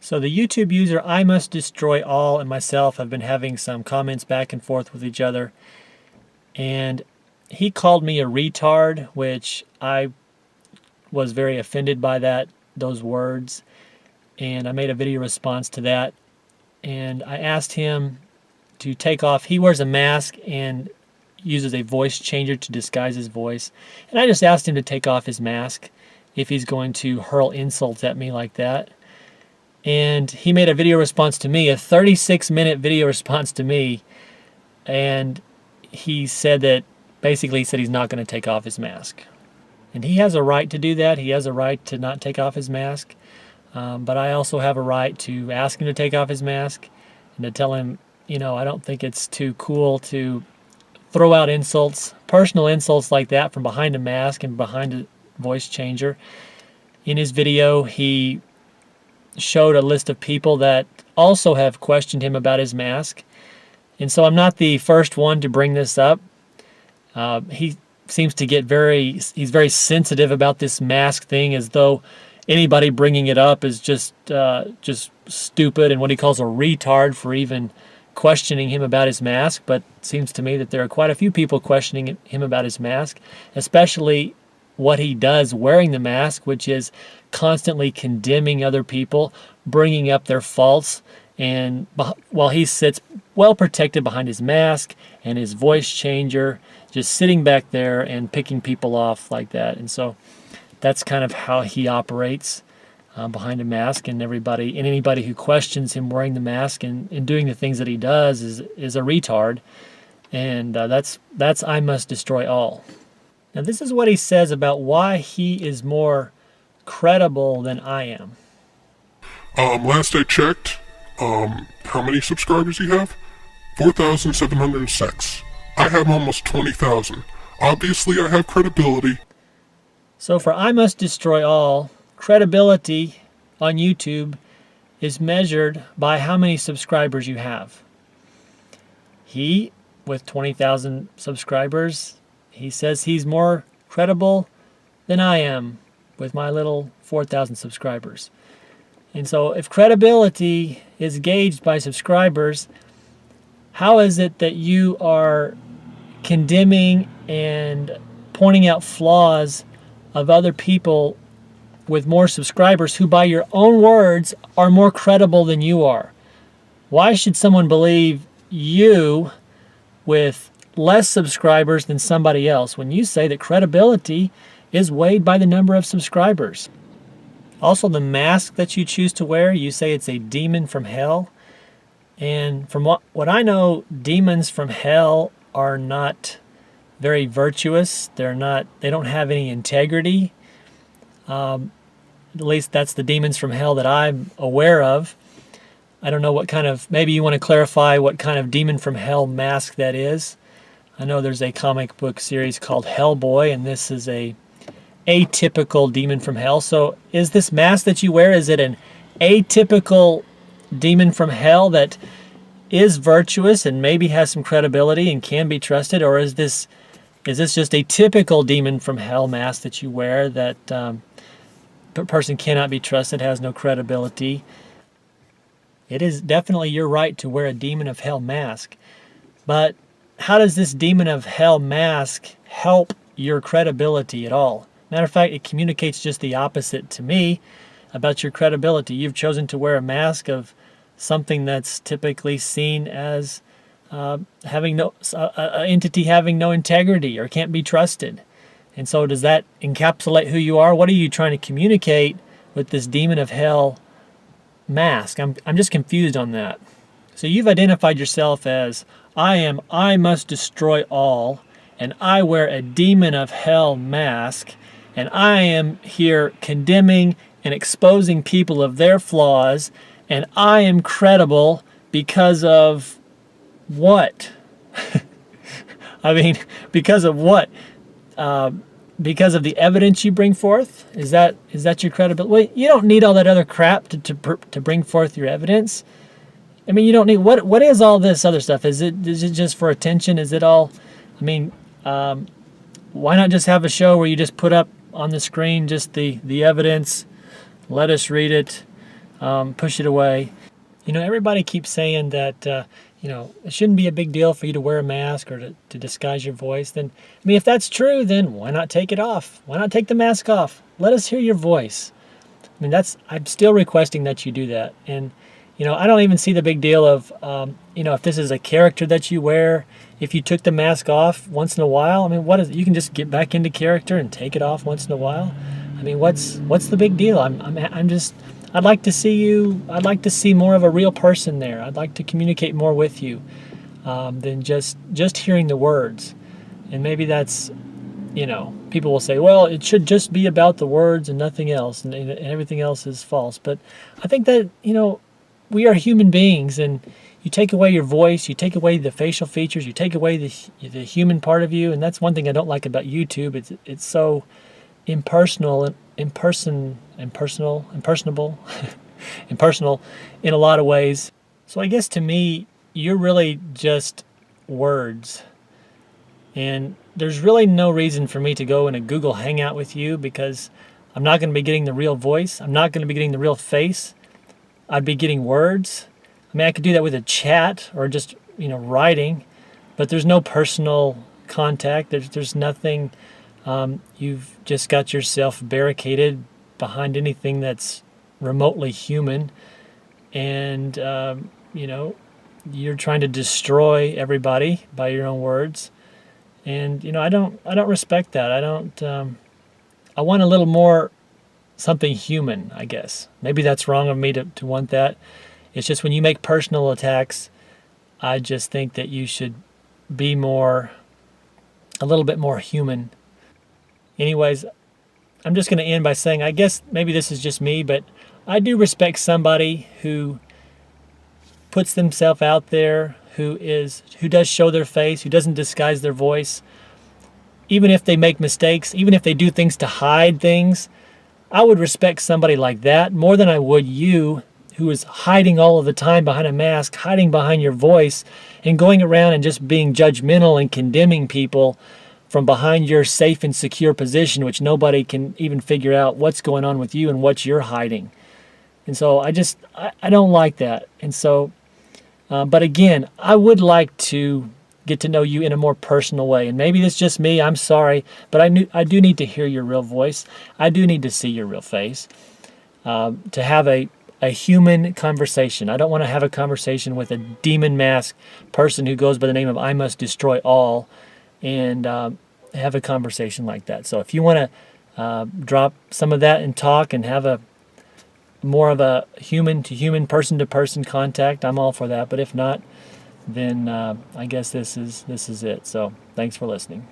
So the YouTube user iMustDestroyAll and myself have been having some comments back and forth with each other, and he called me a retard, which I was very offended by those words, and I made a video response to that, and I asked him to take off. He wears a mask and uses a voice changer to disguise his voice, and I just asked him to take off his mask if he's going to hurl insults at me like that. And he made a video response to me, a 36-minute video response to me, and he said that, basically he said he's not going to take off his mask. And he has a right to do that. He has a right to not take off his mask. But I also have a right to ask him to take off his mask and to tell him, you know, I don't think it's too cool to throw out insults, personal insults like that from behind a mask and behind a voice changer. In his video, he showed a list of people that also have questioned him about his mask. And so I'm not the first one to bring this up. He seems to get he's very sensitive about this mask thing, as though anybody bringing it up is just stupid and what he calls a retard for even questioning him about his mask. But it seems to me that there are quite a few people questioning him about his mask, especially what he does wearing the mask, which is constantly condemning other people, bringing up their faults, and while he sits well protected behind his mask and his voice changer, just sitting back there and picking people off like that. And so that's kind of how he operates behind a mask, and anybody who questions him wearing the mask and doing the things that he does is a retard. And that's iMustDestroyAll. Now this is what he says about why he is more credible than I am. Last I checked, how many subscribers you have? 4,706. I have almost 20,000. Obviously I have credibility. So for iMustDestroyAll, credibility on YouTube is measured by how many subscribers you have. He, with 20,000 subscribers, he says he's more credible than I am with my little 4,000 subscribers. And so if credibility is gauged by subscribers, how is it that you are condemning and pointing out flaws of other people with more subscribers who, by your own words, are more credible than you are? Why should someone believe you with less subscribers than somebody else when you say that credibility is weighed by the number of subscribers? Also, the mask that you choose to wear, you say it's a demon from hell. And from what I know, demons from hell are not very virtuous. They don't have any integrity. At least that's the demons from hell that I'm aware of. I don't know what kind of, maybe you want to clarify what kind of demon from hell mask that is. I know there's a comic book series called Hellboy, and this is a atypical demon from hell. So is this mask that you wear, is it an atypical demon from hell that is virtuous and maybe has some credibility and can be trusted? Or is this just a typical demon from hell mask that you wear that a person cannot be trusted, has no credibility? It is definitely your right to wear a demon of hell mask. But how does this demon of hell mask help your credibility at all? Matter of fact, it communicates just the opposite to me about your credibility. You've chosen to wear a mask of something that's typically seen as having an entity having no integrity or can't be trusted. And so does that encapsulate who you are? What are you trying to communicate with this demon of hell mask? I'm just confused on that. So you've identified yourself as, I must destroy all, and I wear a demon of hell mask, and I am here condemning and exposing people of their flaws, and I am credible because of what? I mean, because of what? Because of the evidence you bring forth? Is that your credibility? Well, you don't need all that other crap to bring forth your evidence. I mean, you don't need, what is all this other stuff? Is it just for attention? Is it all, I mean, why not just have a show where you just put up on the screen just the evidence, let us read it, push it away. Everybody keeps saying that, it shouldn't be a big deal for you to wear a mask or to disguise your voice. Then, if that's true, then why not take it off? Why not take the mask off? Let us hear your voice. I'm still requesting that you do that. And, I don't even see the big deal of, if this is a character that you wear, if you took the mask off once in a while, what is it? You can just get back into character and take it off once in a while. What's the big deal? I'd like to see you. I'd like to see more of a real person there. I'd like to communicate more with you than just hearing the words. And maybe that's, people will say, well, it should just be about the words and nothing else, and everything else is false. But I think that, we are human beings, and you take away your voice, you take away the facial features, you take away the human part of you, and that's one thing I don't like about YouTube. It's so impersonal in a lot of ways. So I guess to me, you're really just words. And there's really no reason for me to go in a Google Hangout with you, because I'm not going to be getting the real voice. I'm not going to be getting the real face. I'd be getting words. I could do that with a chat or just, writing, but there's no personal contact. There's nothing. You've just got yourself barricaded behind anything that's remotely human, and you're trying to destroy everybody by your own words. And I don't respect that. I want a little more something human, I guess. Maybe that's wrong of me to want that. It's just when you make personal attacks, I just think that you should be a little bit more human. Anyways, I'm just going to end by saying, I guess maybe this is just me, but I do respect somebody who puts themselves out there, who does show their face, who doesn't disguise their voice. Even if they make mistakes, even if they do things to hide things, I would respect somebody like that more than I would you, who is hiding all of the time behind a mask, hiding behind your voice, and going around and just being judgmental and condemning people from behind your safe and secure position, which nobody can even figure out what's going on with you and what you're hiding. And so I don't like that. And so, but again, I would like to get to know you in a more personal way. And maybe it's just me, I'm sorry, but I do need to hear your real voice. I do need to see your real face to have a human conversation. I don't want to have a conversation with a demon mask person who goes by the name of iMustDestroyAll and have a conversation like that. So if you want to drop some of that and talk and have more of a human-to-human, person-to-person contact, I'm all for that. But if not, then I guess this is it. So thanks for listening.